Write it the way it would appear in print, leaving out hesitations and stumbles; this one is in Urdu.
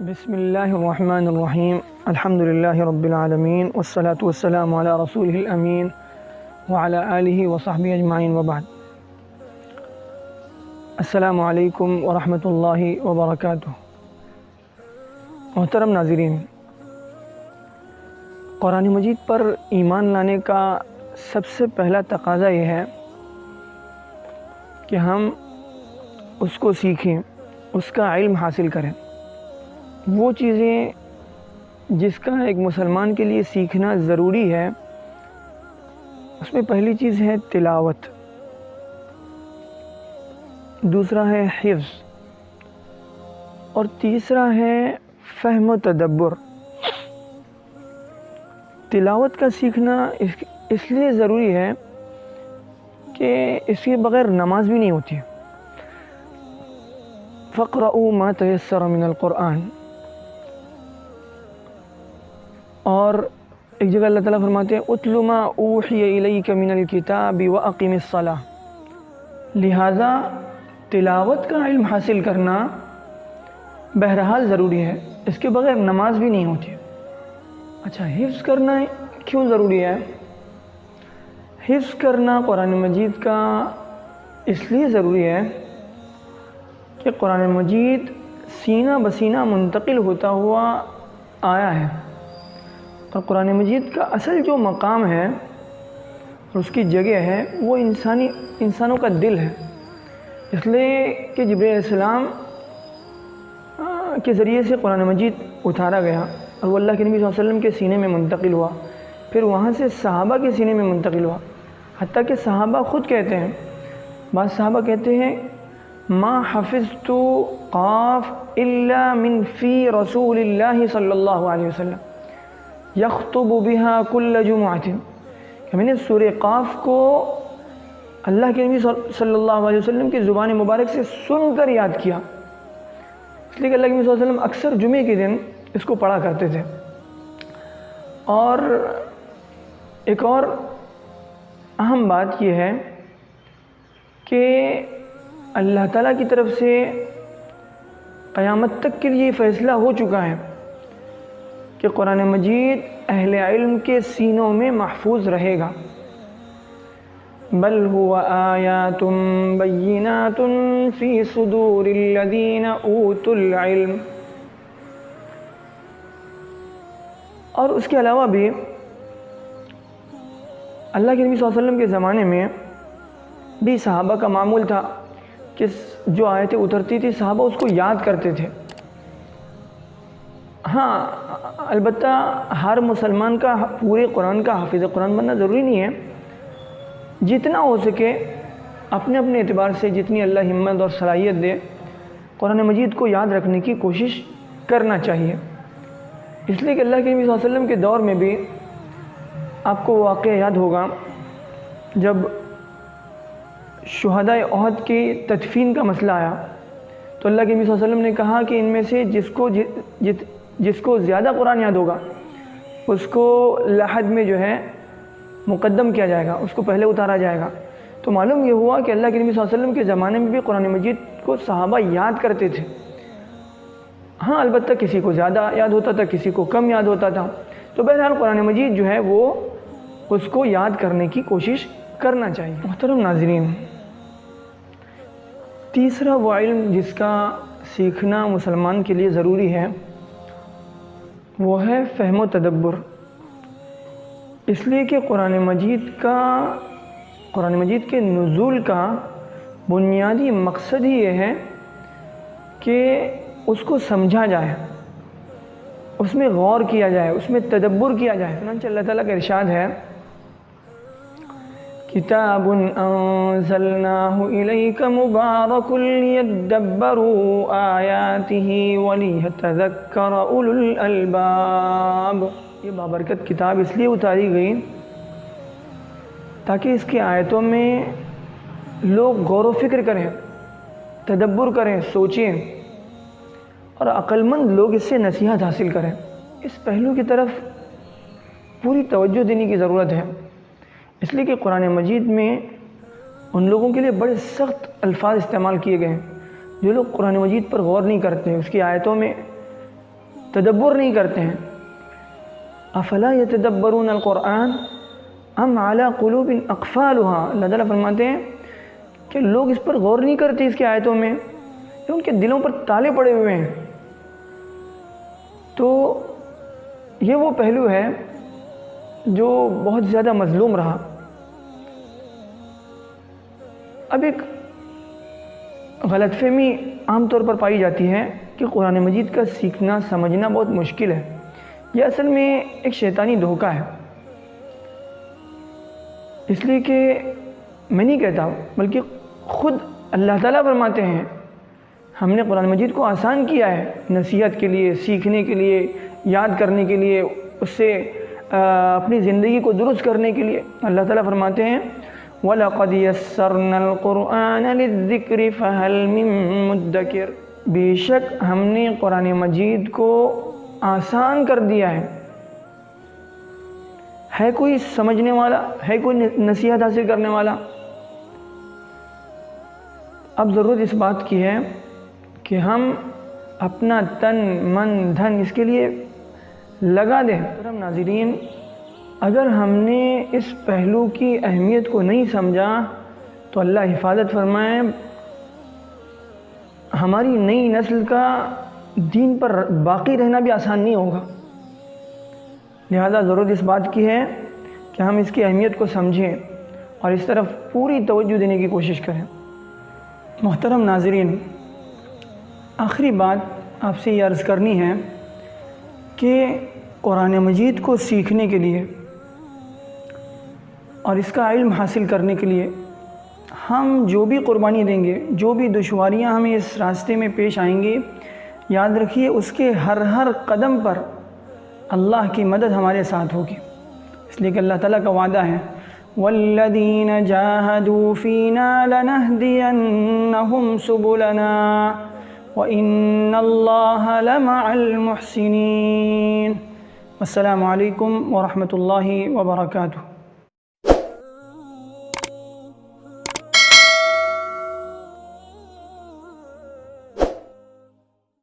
بسم اللہ الرحمن الرحیم الحمد للہ رب العالمین والصلاة والسلام علی رسولہ الامین وعلی آلہ وصحبہ اجمعین وبعد۔ السلام علیکم ورحمۃ اللہ وبرکاتہ۔ محترم ناظرین، قرآن مجید پر ایمان لانے کا سب سے پہلا تقاضا یہ ہے کہ ہم اس کو سیکھیں، اس کا علم حاصل کریں۔ وہ چیزیں جس کا ایک مسلمان کے لیے سیکھنا ضروری ہے، اس میں پہلی چیز ہے تلاوت، دوسرا ہے حفظ، اور تیسرا ہے فہم و تدبر۔ تلاوت کا سیکھنا اس لیے ضروری ہے کہ اس کے بغیر نماز بھی نہیں ہوتی۔ فَاقْرَؤُوا مَا تَيَسَّرَ مِنَ الْقُرْآنِ، اور ایک جگہ اللہ تعالیٰ فرماتے ہیں اُتْلُ مَا أُوحِيَ إِلَيْكَ مِنَ الْكِتَابِ وَأَقِمِ الصَّلَاةَ۔ لہٰذا تلاوت کا علم حاصل کرنا بہرحال ضروری ہے، اس کے بغیر نماز بھی نہیں ہوتی۔ اچھا، حفظ کرنا کیوں ضروری ہے؟ حفظ کرنا قرآن مجید کا اس لیے ضروری ہے کہ قرآن مجید سینہ بسینہ منتقل ہوتا ہوا آیا ہے، اور قرآن مجید کا اصل جو مقام ہے اور اس کی جگہ ہے وہ انسانوں کا دل ہے، اس لیے کہ جبرائیل علیہ السلام کے ذریعے سے قرآن مجید اتارا گیا اور وہ اللہ کے نبی صلی اللہ علیہ وسلم کے سینے میں منتقل ہوا، پھر وہاں سے صحابہ کے سینے میں منتقل ہوا، حتیٰ کہ صحابہ خود کہتے ہیں، بعض صحابہ کہتے ہیں ما حفظت قاف الا من فی رسول اللہ صلی اللہ علیہ وسلم یخطب بها کل جمعۃ، کہ میں نے سورہ قاف کو اللہ کے نبی صلی اللہ علیہ وسلم کی زبان مبارک سے سن کر یاد کیا، اس لیے کہ اللہ کے نبی صلی اللہ علیہ وسلم اکثر جمعے کے دن اس کو پڑھا کرتے تھے۔ اور ایک اور اہم بات یہ ہے کہ اللہ تعالیٰ کی طرف سے قیامت تک کے لیے فیصلہ ہو چکا ہے کہ قرآن مجید اہل علم کے سینوں میں محفوظ رہے گا۔ بل هو آیات بینات فی صدور الذین اوتوا العلم۔ اور اس کے علاوہ بھی اللہ کے نبی صلی اللہ علیہ وسلم کے زمانے میں بھی صحابہ کا معمول تھا کہ جو آیتیں اترتی تھی صحابہ اس کو یاد کرتے تھے۔ ہاں، البتہ ہر مسلمان کا پورے قرآن کا حافظ قرآن بننا ضروری نہیں ہے، جتنا ہو سکے اپنے اپنے اعتبار سے جتنی اللہ ہمت اور صلاحیت دے قرآن مجید کو یاد رکھنے کی کوشش کرنا چاہیے۔ اس لیے کہ اللہ کے نبی صلی اللہ علیہ وسلم کے دور میں بھی آپ کو واقعہ یاد ہوگا جب شہدائے احد کی تدفین کا مسئلہ آیا تو اللہ کے نبی صلی اللہ علیہ وسلم نے کہا کہ ان میں سے جس کو زیادہ قرآن یاد ہوگا اس کو لحد میں جو ہے مقدم کیا جائے گا، اس کو پہلے اتارا جائے گا۔ تو معلوم یہ ہوا کہ اللہ کے نبی صلی اللہ علیہ وسلم کے زمانے میں بھی قرآن مجید کو صحابہ یاد کرتے تھے۔ ہاں، البتہ کسی کو زیادہ یاد ہوتا تھا، کسی کو کم یاد ہوتا تھا، تو بہرحال قرآن مجید جو ہے وہ اس کو یاد کرنے کی کوشش کرنا چاہیے۔ محترم ناظرین، تیسرا وہ علم جس کا سیکھنا مسلمان کے لیے ضروری ہے وہ ہے فہم و تدبر، اس لیے کہ قرآن مجید کے نزول کا بنیادی مقصد ہی یہ ہے کہ اس کو سمجھا جائے، اس میں غور کیا جائے، اس میں تدبر کیا جائے۔ چنانچہ اللہ تعالیٰ کا ارشاد ہے کتاب انزلناہ الیک مبارک لیدبروا آیاتہ ولیتذکر اولو الالباب۔ یہ بابرکت کتاب اس لیے اتاری گئی تاکہ اس کی آیتوں میں لوگ غور و فکر کریں، تدبر کریں، سوچیں، اور عقل مند لوگ اس سے نصیحت حاصل کریں۔ اس پہلو کی طرف پوری توجہ دینے کی ضرورت ہے، اس لیے کہ قرآن مجید میں ان لوگوں کے لیے بڑے سخت الفاظ استعمال کیے گئے ہیں جو لوگ قرآن مجید پر غور نہیں کرتے، اس کی آیتوں میں تدبر نہیں کرتے ہیں۔ افلا یتدبرون القرآن ام علی قلوب اقفالها، اللہ تعالیٰ فرماتے ہیں کہ لوگ اس پر غور نہیں کرتے اس کی آیتوں میں، کہ ان کے دلوں پر تالے پڑے ہوئے ہیں۔ تو یہ وہ پہلو ہے جو بہت زیادہ مظلوم رہا۔ اب ایک غلط فہمی عام طور پر پائی جاتی ہے کہ قرآن مجید کا سیکھنا سمجھنا بہت مشکل ہے۔ یہ اصل میں ایک شیطانی دھوکہ ہے، اس لیے کہ میں نہیں کہتا بلکہ خود اللہ تعالیٰ فرماتے ہیں ہم نے قرآن مجید کو آسان کیا ہے نصیحت کے لیے، سیکھنے کے لیے، یاد کرنے کے لیے، اس سے اپنی زندگی کو درست کرنے کے لیے۔ اللہ تعالیٰ فرماتے ہیں وَلَقَدْ يَسَّرْنَا الْقُرْآنَ لِلذِّكْرِ فَهَلْ مِن مُدَّكِرٍ، بے شک ہم نے قرآن مجید کو آسان کر دیا ہے کوئی سمجھنے والا، ہے کوئی نصیحت حاصل کرنے والا؟ اب ضرورت اس بات کی ہے کہ ہم اپنا تن من دھن اس کے لیے لگا دیں۔ محترم ناظرین، اگر ہم نے اس پہلو کی اہمیت کو نہیں سمجھا تو اللہ حفاظت فرمائے ہماری نئی نسل کا دین پر باقی رہنا بھی آسان نہیں ہوگا۔ لہذا ضرورت اس بات کی ہے کہ ہم اس کی اہمیت کو سمجھیں اور اس طرف پوری توجہ دینے کی کوشش کریں۔ محترم ناظرین، آخری بات آپ سے یہ عرض کرنی ہے کہ قرآن مجید کو سیکھنے کے لیے اور اس کا علم حاصل کرنے کے لیے ہم جو بھی قربانی دیں گے، جو بھی دشواریاں ہمیں اس راستے میں پیش آئیں گی، یاد رکھیے اس کے ہر قدم پر اللہ کی مدد ہمارے ساتھ ہوگی، اس لیے کہ اللہ تعالیٰ کا وعدہ ہے وَالَّذِينَ جَاهَدُوا فِينَا لَنَهْدِيَنَّهُمْ سُبُلَنَا وَإِنَّ اللَّهَ لَمَعَ الْمُحْسِنِينَ۔ السلام علیکم ورحمۃ اللہ وبرکاتہ۔